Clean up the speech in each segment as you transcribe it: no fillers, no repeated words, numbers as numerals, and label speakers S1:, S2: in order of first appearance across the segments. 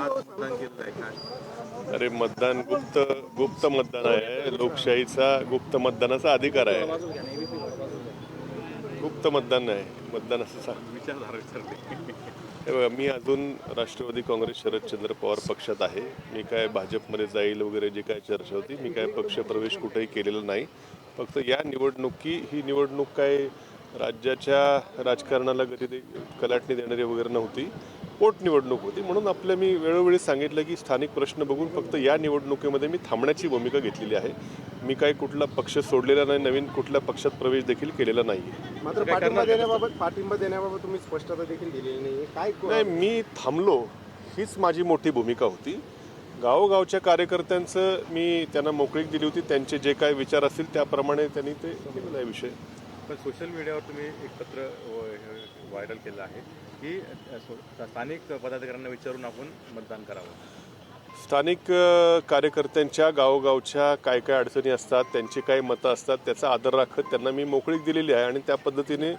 S1: मतदान केलं आहे काय?
S2: अरे मतदान गुप्त मतदान आहे. लोकशाहीचा गुप्त मतदानाचा अधिकार आहे. गुप्त मतदान नाही, मतदान असं सांग.
S1: विचारधारा विचारली.
S2: हे बघा, मी अजून राष्ट्रवादी काँग्रेस शरदचंद्र पवार पक्षात आहे. मी काय भाजपमध्ये जाईल वगैरे जे काय चर्चा होती, मी काय पक्षप्रवेश कुठेही केलेला नाही. फक्त या ही निवडणूक काय राज्याच्या राजकारणाला गती कलाटणी देणारी वगैरे नव्हती, पोटनिवडणूक होती. म्हणून मी वेळोवेळी सांगितलं की स्थानिक प्रश्न बघून फक्त या निवडणुकीमध्ये मी थांबण्याची भूमिका घेतलेली आहे. मी काय कुठला पक्ष सोडलेला नाही, नवीन कुठल्या पक्षात प्रवेश देखील केलेला नाही.
S3: मात्र पाठिंबा देण्याबाबत तुम्ही स्पष्टता देखील दिलेली नाही. काय
S2: नाही, मी थांबलो हीच माझी मोठी भूमिका होती. गावोगावच्या कार्यकर्त्यांचं मी त्यांना मोकळीक दिली होती. त्यांचे जे काय विचार असतील त्याप्रमाणे त्यांनी ते केलेला आहे विषय.
S1: पण सोशल मीडियावर तुम्ही एक पत्र व्हायरल केलं आहे की स्थानिक पदाधिकाऱ्यांना विचारून आपण मतदान करावं.
S2: स्थानिक कार्यकर्त्यांच्या गावोगावच्या काय काय अडचणी असतात, त्यांची काय मतं असतात, त्याचा आदर राखत त्यांना मी मोकळीक दिलेली आहे आणि त्या पद्धतीने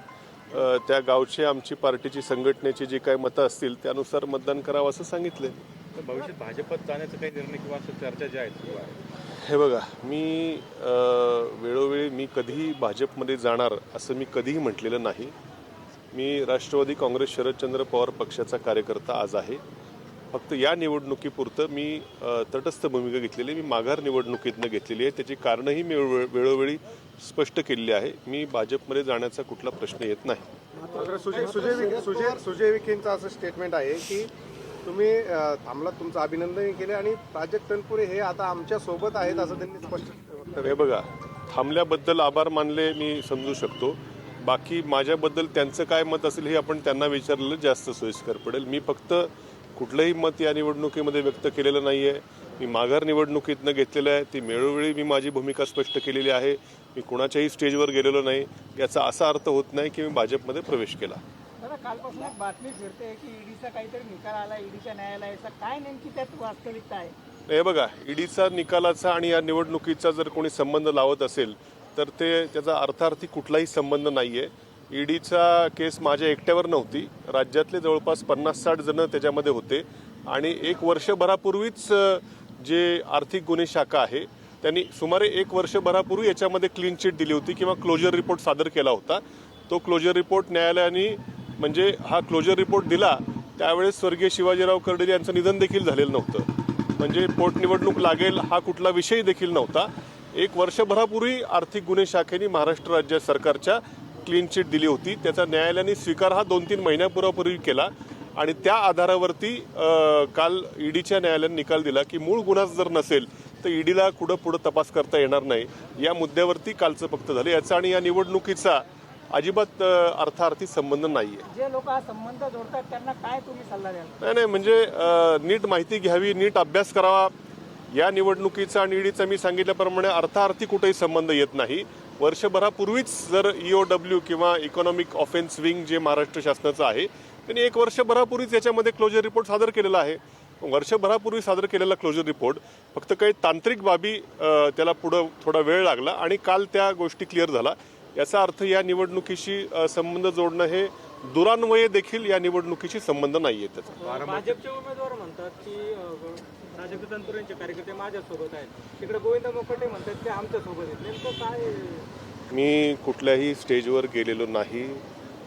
S2: त्या गावचे आमची पार्टीची संघटनेची जी काय मतं असतील त्यानुसार मतदान करावं असं सांगितलं.
S1: तर भविष्यात भाजपत जाण्याचा काही निर्णय किंवा असं चर्चा ज्या आहेत?
S2: हे बघा, वेळोवेळी मी कधीही भाजपमध्ये जाणार असं मी कधीही म्हटलेलं नाही. मी राष्ट्रवादी काँग्रेस शरदचंद्र पवार पक्षाचा कार्यकर्ता आज आहे. फक्त या निवडणुकीपुरतं मी तटस्थ भूमिका घेतलेली, मी माघार निवडणुकीतनं घेतलेली आहे. त्याची कारणंही मी वेळोवेळी स्पष्ट केलेली आहे. मी भाजपमध्ये जाण्याचा कुठला प्रश्न येत नाही.
S3: सुजय विखेंचं असं स्टेटमेंट आहे की तुम्ही थांबलात, तुमचं अभिनंदन केले आणि प्राजक्त तनपुरे हे आता आमच्या सोबत आहेत असं त्यांनी स्पष्ट.
S2: हे बघा, थांबल्याबद्दल आभार मानले मी समजू शकतो. बाकी माझ्याबद्दल त्यांचं काय मत असेल हे आपण त्यांना विचारलेलं जास्त सोयीस्कर पडेल. मी फक्त कुठलंही मत या निवडणुकीमध्ये व्यक्त केलेलं नाही आहे. मी माघार निवडणुकीतनं घेतलेलं आहे. ती वेळोवेळी मी माझी भूमिका स्पष्ट केलेली आहे. मी कुणाच्याही स्टेजवर गेलेलो नाही. याचा असा अर्थ होत नाही की मी भाजपमध्ये प्रवेश केला.
S4: कालपासून एक बातमी फिरते की ईडीचा काहीतरी निकाल आला, ईडीच्या न्यायालयाचा. काय नेमकी त्यात वास्तविकता आहे?
S2: हे बघा, ईडीचा निकालाचा आणि या निवडणुकीचा जर कोणी संबंध लावत असेल तर त्याचा अर्थार्थी कुठलाही संबंध नाही आहे. ईडीचा केस माझ्या एकट्यावर नव्हती. राज्यातले जवळपास 50-60 जण त्याच्यामध्ये होते आणि एक वर्षभरापूर्वीच जे आर्थिक गुन्हे शाखा आहे त्यांनी सुमारे एक वर्षभरापूर्वी याच्यामध्ये क्लीन चिट दिली होती किंवा क्लोजर रिपोर्ट सादर केला होता. तो क्लोजर रिपोर्ट न्यायालयाने म्हणजे हा क्लोजर रिपोर्ट दिला त्यावेळेस स्वर्गीय शिवाजीराव कर्डिले यांचं निधन देखील झालेलं नव्हतं. म्हणजे पोटनिवडणूक लागेल हा कुठला विषय देखील नव्हता. एक वर्षभरापूर्वी आर्थिक गुन्हे शाखेने महाराष्ट्र राज्य सरकारच्या क्लीन चिट दिली होती. त्याचा न्यायालयाने स्वीकार हा 2-3 महिन्यापूर्वी केला आणि त्या आधारावरती काल ईडीच्या न्यायालयाने निकाल दिला की मूळ गुन्हा जर नसेल तर ईडीला पुढं तपास करता येणार नाही. या मुद्द्यावरती कालचं फक्त झालं. याचा आणि या निवडणुकीचा अजिबात अर्थार्थी संबंध नाहीये.
S4: जे लोक हा संबंध जोडतात त्यांना काय तुम्ही सल्ला द्याल?
S2: नाही, म्हणजे नीट माहिती घ्यावी, नीट अभ्यास करावा. या निवडणुकीचा आणि ईडीचा मी सांगितल्याप्रमाणे अर्थार्थी कुठेही संबंध येत नाही. वर्षभरापूर्वीच जर EOW किंवा इकॉनॉमिक ऑफेन्स विंग जे महाराष्ट्र शासनाचं आहे त्यांनी एक वर्षभरापूर्वीच याच्यामध्ये क्लोजर रिपोर्ट सादर केलेला आहे. वर्षभरापूर्वी सादर केलेला क्लोजर रिपोर्ट फक्त काही तांत्रिक बाबी त्याला पुढं थोडा वेळ लागला आणि काल त्या गोष्टी क्लिअर झाला. याचा अर्थ या निवडणुकीशी संबंध जोडणं हे दुरान्वये देखील या निवडणुकीशी संबंध नाहीये. त्याचा
S4: भाजपचे उमेदवार म्हणतात की प्राजक्त तनपुरेंचे कार्यकर्ते माझ्यासोबत आहेत, तिकडे गोविंद मोकटे म्हणतात की आमच्यासोबत आहेत. नेमकं काय?
S2: मी कुठल्याही स्टेजवर गेलेलो नाही.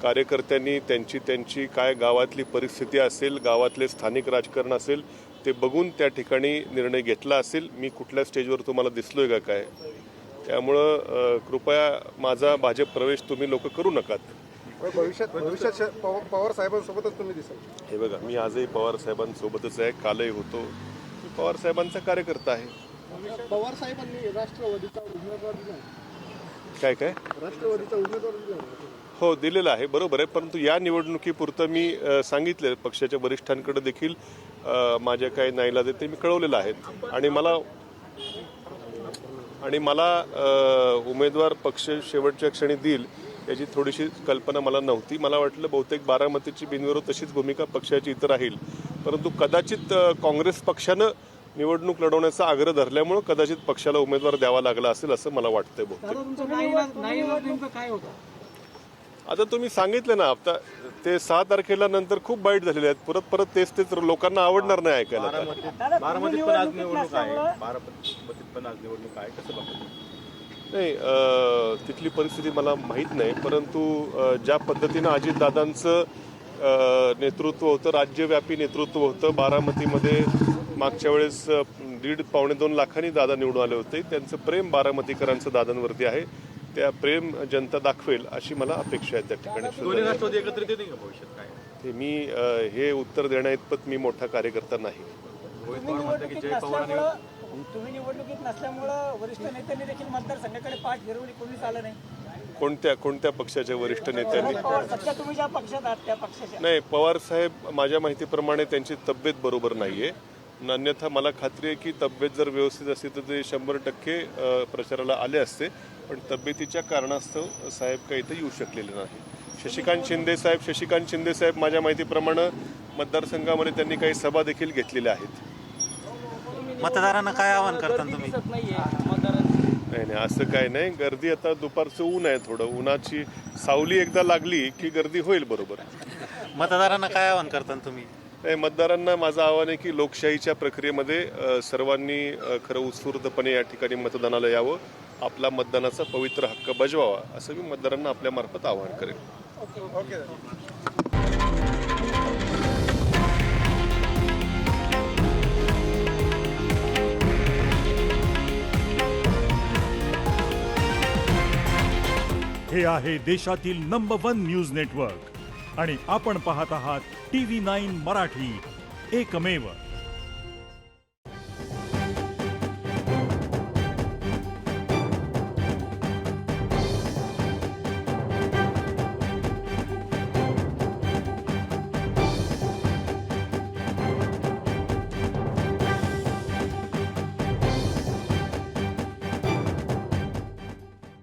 S2: कार्यकर्त्यांनी त्यांची काय गावातली परिस्थिती असेल, गावातले स्थानिक राजकारण असेल ते बघून त्या ठिकाणी निर्णय घेतला असेल. मी कुठल्या स्टेजवर तुम्हाला दिसलोय का काय? त्यामुळं कृपया माझा भाजप प्रवेश तुम्ही लोक करू नका.
S3: भविष्यात पवार साहेबांसोबतच तुम्ही दिसाल?
S2: हे बघा, मी आजही पवार साहेबांसोबतच आहे, कालही होतो. मी पवार साहेबांचा कार्यकर्ता आहे.
S3: पवार साहेबांनी राष्ट्रवादीचा उमेदवार दिला?
S2: काय
S3: राष्ट्रवादीचा उमेदवार दिला?
S2: हो, दिलेला आहे, बरोबर आहे. परंतु या निवडणुकीपुरतं मी सांगितले, पक्षाच्या वरिष्ठांकडे देखील माझ्या काय नाईलाज आहे ते मी कळवलेलं आहे. आणि मला उमेदवार पक्ष शेवटच्या क्षणी देईल याची थोडीशी कल्पना मला नव्हती. मला वाटलं बहुतेक बारामतीची बिनविरोध तशीच भूमिका पक्षाची इतर राहील. परंतु कदाचित काँग्रेस पक्षानं निवडणूक लढवण्याचा आग्रह धरल्यामुळे कदाचित पक्षाला उमेदवार द्यावा लागला असेल असं मला वाटतंय. बहुतेक आता तुम्ही सांगितलं ना, आता ते 6 तारखेला नंतर खूप बाईट झालेले आहेत. परत तेच लोकांना आवडणार नाही ऐकायला.
S1: बारामतीत पण आज निवडणूक आहे. बारामतीत पण आज निवडणूक आहे. कसं बघतो?
S2: नाही, तिथली परिस्थिती मला माहीत नाही, परंतु ज्या पद्धतीनं अजितदादांचं नेतृत्व होतं, राज्यव्यापी नेतृत्व होतं, बारामतीमध्ये मागच्या वेळेस 1.5-2 लाखांनी दादा निवडून आले होते. त्यांचं प्रेम बारामतीकरांचं दादांवरती आहे. त्या प्रेम जनता दाखवेल अशी मला अपेक्षा आहे त्या ठिकाणी.
S1: दोन्ही राष्ट्रवादी एकत्रित येतील का भविष्यात काय?
S2: ते मी हे उत्तर देण्याइतपत मी मोठा कार्यकर्ता नाही.
S1: रोहित पवार म्हणतात की जय पवार आणि
S4: तुम्ही निवडणुकीत नसल्यामुळं वरिष्ठ नेत्यांनी देखील मतदारसंघाकडे पाठ फिरवली, कोणीच आलं नाही.
S2: कोणत्या पक्षाच्या वरिष्ठ नेत्यांनी?
S4: सध्या तुम्ही ज्या पक्षात आहात त्या पक्षाच्या.
S2: नाही, पवार साहेब माझ्या माहितीप्रमाणे त्यांची तब्येत बरोबर नाहीये. अन्यथा मला खात्री आहे की तब्येत जर व्यवस्थित असती तर ते 100% प्रचाराला आले असते, पण तब्येतीच्या कारणास्तव साहेब काही इथं येऊ शकलेले नाही. शशिकांत शिंदे साहेब माझ्या माहितीप्रमाणे मतदारसंघामध्ये त्यांनी काही सभा देखील घेतलेल्या आहेत.
S5: मतदारांना काय आवाहन करता तुम्ही?
S2: नाही, असं काय नाही. गर्दी आता दुपारचं ऊन आहे, थोडं उन्हाची सावली एकदा लागली की गर्दी होईल बरोबर.
S5: मतदारांना काय आवाहन करता तुम्ही?
S2: मतदारांना माझं आव्हान आहे की लोकशाहीच्या प्रक्रियेमध्ये सर्वांनी खरं उत्स्फूर्तपणे या ठिकाणी मतदानाला यावं, आपला मतदानाचा पवित्र हक्क बजवावा, असं मी मतदारांना आपल्या मार्फत आवाहन करेन.
S6: हे आहे देशातील नंबर 1 न्यूज नेटवर्क आणि आपण पाहत आहात TV9 मराठी, एकमेव.